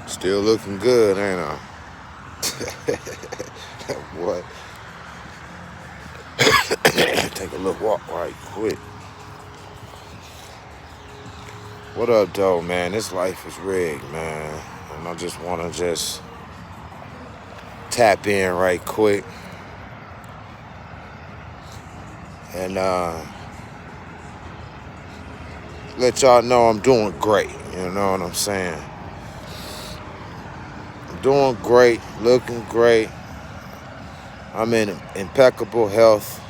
Still looking good, ain't I? Boy, take a little walk right quick. What up, though, man? This life is rigged, man. And I just want to just tap in right quick and let y'all know I'm doing great. You know what I'm saying? I'm doing great, looking great. I'm in impeccable health.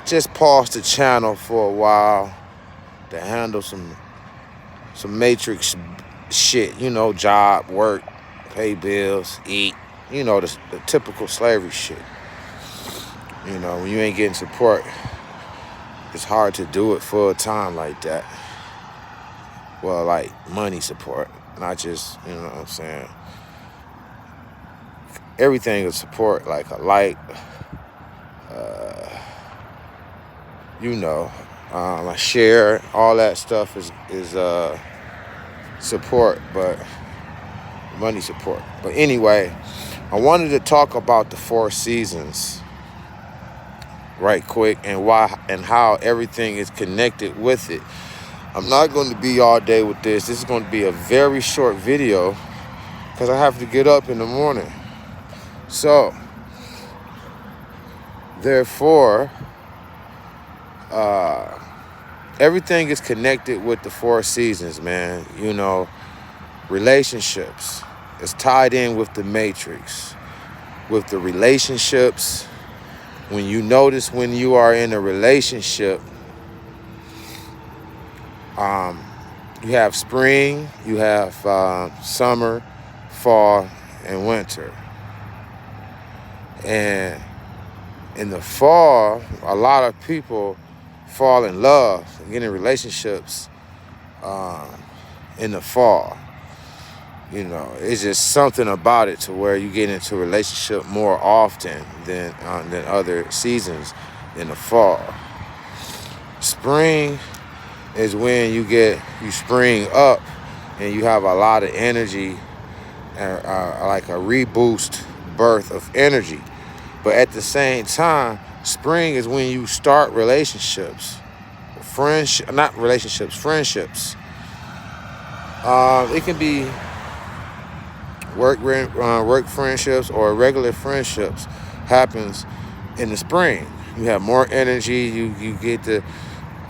Just paused the channel for a while to handle some matrix shit, job, work, pay bills, eat, the typical slavery shit. When you ain't getting support, it's hard to do it full time like that. Well, like money support, not just, what I'm saying. Everything is support, like a light, a share, all that stuff is support, but money support. But anyway, I wanted to talk about the 4 seasons right quick and why and how everything is connected with it. I'm not going to be all day with this. This is going to be a very short video because I have to get up in the morning. So, therefore, everything is connected with the 4 seasons, man. Relationships is tied in with the matrix. With the relationships, when you notice when you are in a relationship, you have spring, you have summer, fall, and winter. And in the fall, a lot of people fall in love and get in relationships in the fall. It's just something about it to where you get into a relationship more often than other seasons in the fall. Spring is when you spring up and you have a lot of energy, like a reboost birth of energy. But at the same time, spring is when you start relationships. Friendships. It can be work friendships or regular friendships happens in the spring. You have more energy. You get to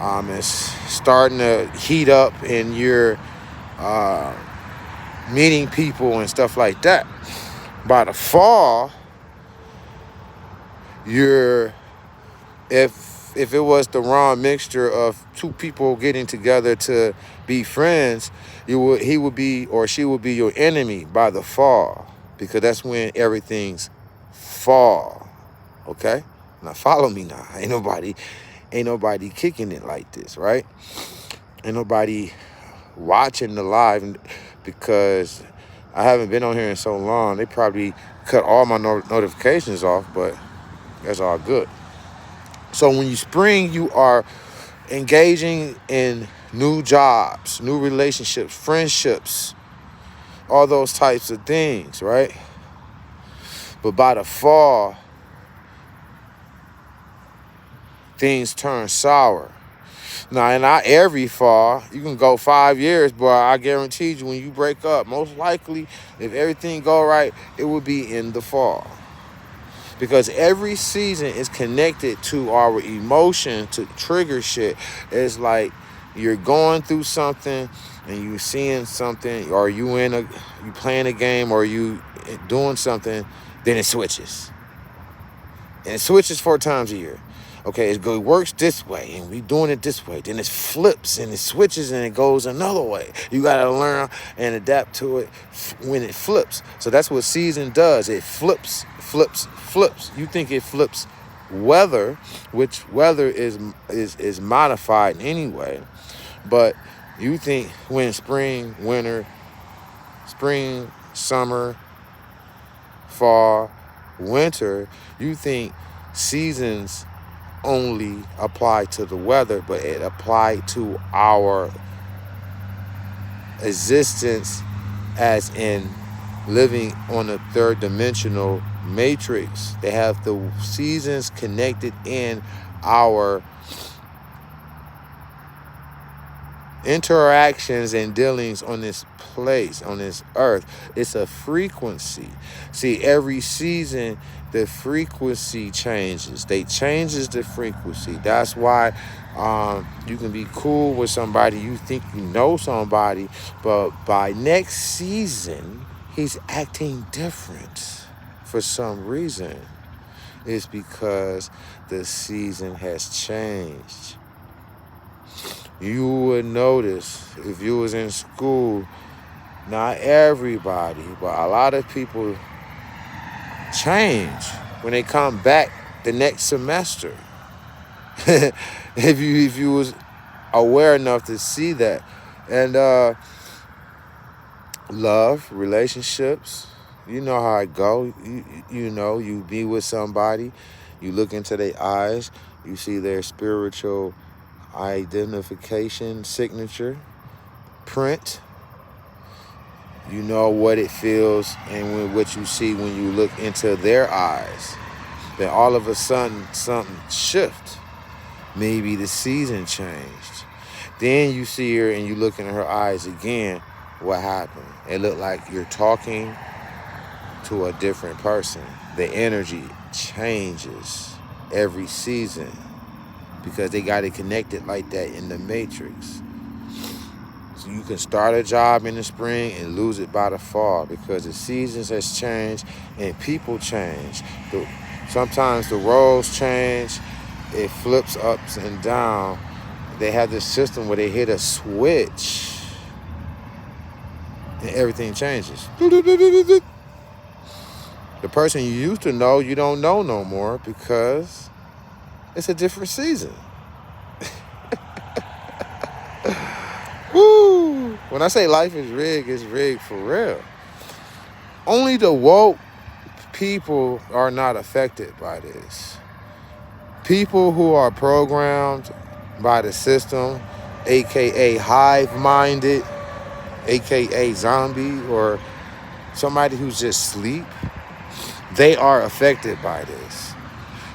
it's starting to heat up, and you're meeting people and stuff like that. By the fall, if it was the wrong mixture of two people getting together to be friends, he would be or she would be your enemy by the fall, because that's when everything's fall. Okay? Now follow me now. Ain't nobody kicking it like this, right? Ain't nobody watching the live because I haven't been on here in so long. They probably cut all my notifications off, but that's all good. So when you spring, you are engaging in new jobs, new relationships, friendships, all those types of things, right? But by the fall, things turn sour. Now, and not every fall. You can go 5 years, but I guarantee you when you break up, most likely, if everything go right, it will be in the fall. Because every season is connected to our emotion to trigger shit. It's like you're going through something and you seeing something, or you playing a game, or you doing something, then it switches. And it switches 4 times a year. Okay, it works this way, and we doing it this way. Then it flips, and it switches, and it goes another way. You got to learn and adapt to it when it flips. So that's what season does. It flips. You think it flips weather, which weather is modified anyway. But you think when spring, summer, fall, winter, you think seasons only apply to the weather, but it applied to our existence as in living on a third dimensional matrix. They have the seasons connected in our interactions and dealings on this place, on this earth. It's a frequency. See, every season the frequency changes. They changes the frequency. That's why you can be cool with somebody, you think you know somebody, but by next season he's acting different for some reason. It's because the season has changed. You would notice if you was in school, not everybody, but a lot of people change when they come back the next semester. if you was aware enough to see that. And love, relationships, you know how it go. You know, you be with somebody, you look into their eyes, you see their spiritual identification signature print. You know what it feels and what you see when you look into their eyes. Then all of a sudden something shift. Maybe the season changed. Then you see her and you look in her eyes again. What happened? It looked like you're talking to a different person. The energy changes every season because they got it connected like that in the matrix. So you can start a job in the spring and lose it by the fall because the seasons has changed and people change. Sometimes the roles change. It flips ups and down. They have this system where they hit a switch and everything changes. The person you used to know, you don't know no more because it's a different season. Woo! When I say life is rigged, it's rigged for real. Only the woke people are not affected by this. People who are programmed by the system, aka hive-minded, aka zombie, or somebody who's just asleep, they are affected by this.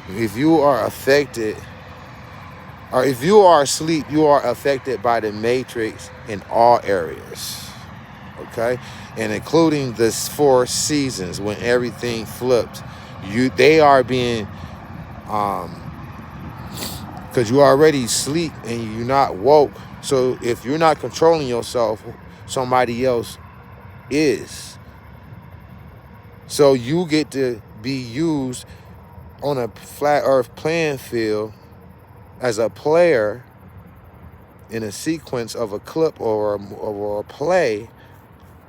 If you are affected, or if you are asleep, you are affected by the matrix in all areas, okay? And including the 4 seasons when everything flipped. They are being, because you already asleep and you're not woke. So if you're not controlling yourself, somebody else is. So you get to be used on a flat earth playing field as a player in a sequence of a clip or a play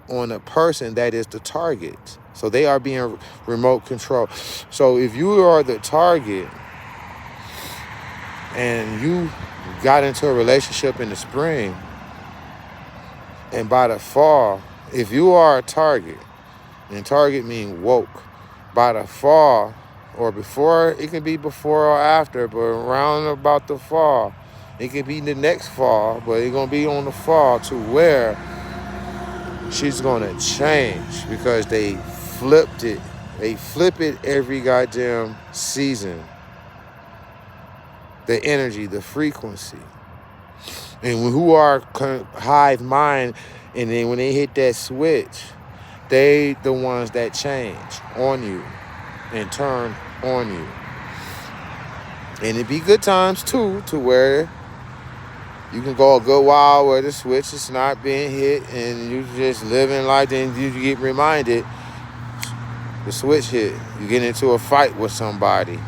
on a person that is the target. So they are being remote controlled. So if you are the target and you got into a relationship in the spring, and by the fall, if you are a target, and target means woke, by the fall, or before, it can be before or after, but around about the fall, it could be the next fall, but it's going to be on the fall to where she's going to change because they flipped it. They flip it every goddamn season. The energy, the frequency. And who are hive mind, and then when they hit that switch, they the ones that change on you and turn on you. And it be good times too, to where you can go a good while where the switch is not being hit and you just living life, and you get reminded the switch hit. You get into a fight with somebody.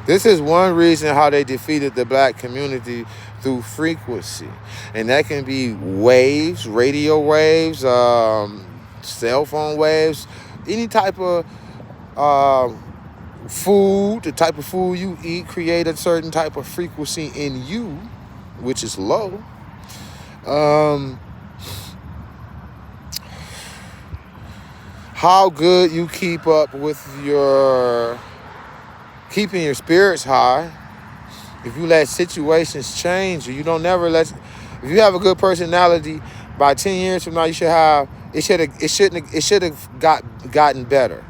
This is one reason how they defeated the black community, through frequency. And that can be waves, radio waves, cell phone waves, any type of food, the type of food you eat, create a certain type of frequency in you, which is low. How good you keep up with keeping your spirits high. If you let situations change you, if you have a good personality, by 10 years from now, you should have, it should have gotten better.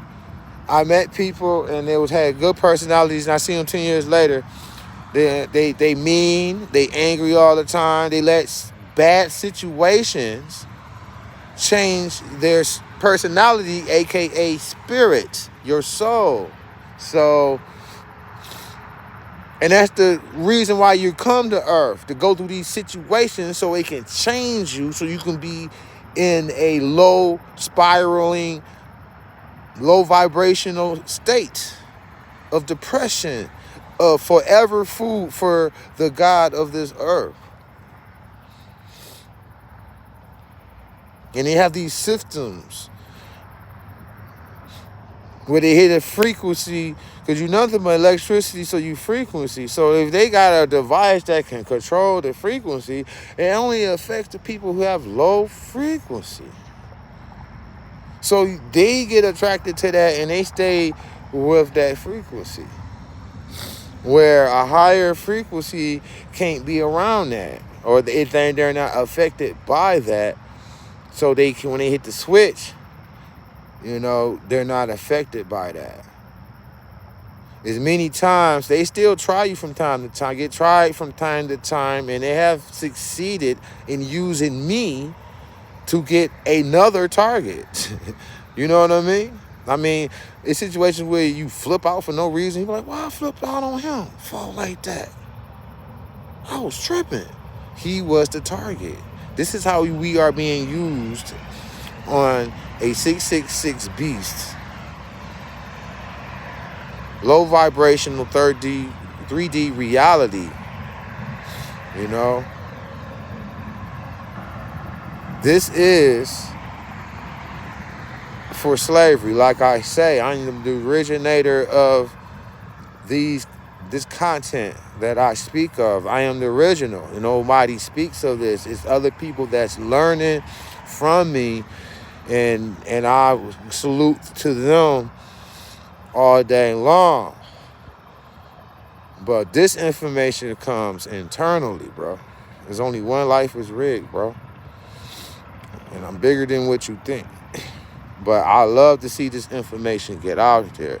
I met people and they had good personalities, and I see them 10 years later. They mean, they angry all the time. They let bad situations change their personality, aka spirit, your soul. So, and that's the reason why you come to earth, to go through these situations so it can change you, so you can be in a low spiraling, low vibrational state of depression, of forever food for the God of this earth. And they have these systems where they hit a frequency, because you're nothing but electricity, so you frequency. So if they got a device that can control the frequency, it only affects the people who have low frequency. So they get attracted to that and they stay with that frequency, where a higher frequency can't be around that, or they're not affected by that. So they can, when they hit the switch, they're not affected by that. As many times, they still try you from time to time, get tried from time to time, and they have succeeded in using me to get another target. You know what I mean? I mean, it's situations where you flip out for no reason. You're like, why I flipped out on him? Fall like that. I was tripping. He was the target. This is how we are being used on a 666 beast. Low vibrational 3D reality. This is for slavery. Like I say, I am the originator of this content that I speak of. I am the original. And nobody speaks of this. It's other people that's learning from me, and I salute to them all day long. But this information comes internally, bro. There's only one life is rigged, bro. And I'm bigger than what you think. But I love to see this information get out there.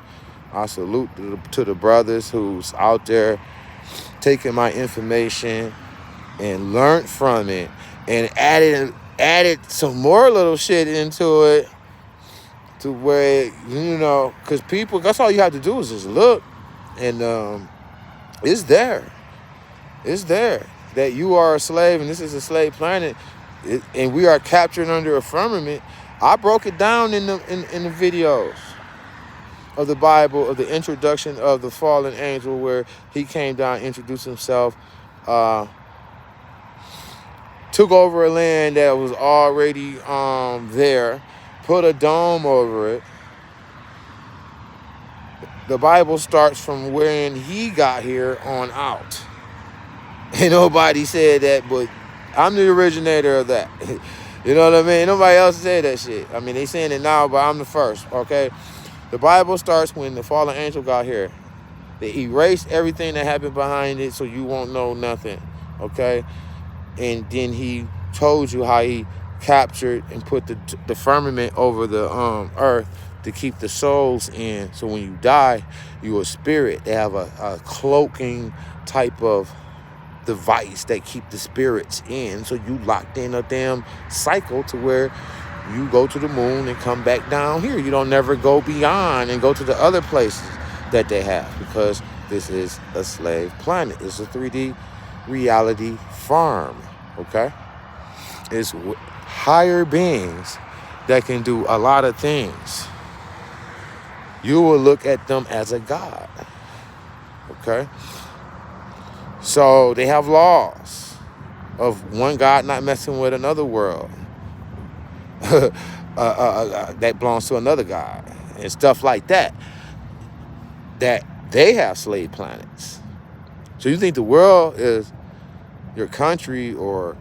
I salute to the brothers who's out there taking my information and learned from it and added some more little shit into it, to where, because people, that's all you have to do is just look, and it's there. It's there that you are a slave, and this is a slave planet, and we are captured under a firmament. I broke it down in the videos of the Bible, of the introduction of the fallen angel, where he came down, introduced himself, took over a land that was already there, put a dome over it. The Bible starts from when he got here on out. And nobody said that, but I'm the originator of that. You know what I mean? Nobody else said that shit. I mean, they saying it now, but I'm the first, okay? The Bible starts when the fallen angel got here. They erased everything that happened behind it, so you won't know nothing, okay? And then he told you how he captured and put the firmament over the earth to keep the souls in. So when you die, you're a spirit. They have a cloaking type of device that keep the spirits in. So you locked in a damn cycle to where you go to the moon and come back down here. You don't never go beyond and go to the other places that they have, because this is a slave planet. It's a 3D reality farm, okay? It's higher beings that can do a lot of things. You will look at them as a god, okay? So they have laws of one God not messing with another world that belongs to another God and stuff like that. That they have slave planets. So you think the world is your country, or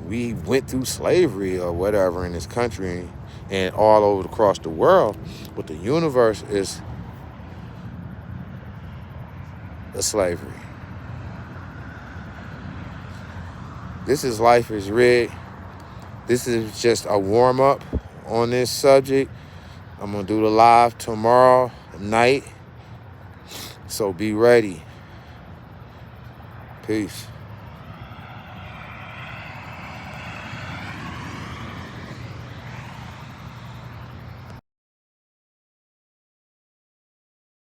we went through slavery or whatever in this country and all over across the world, but the universe is a slavery. This is life is rigged. This is just a warm-up on this subject. I'm going to do the live tomorrow night. So be ready. Peace.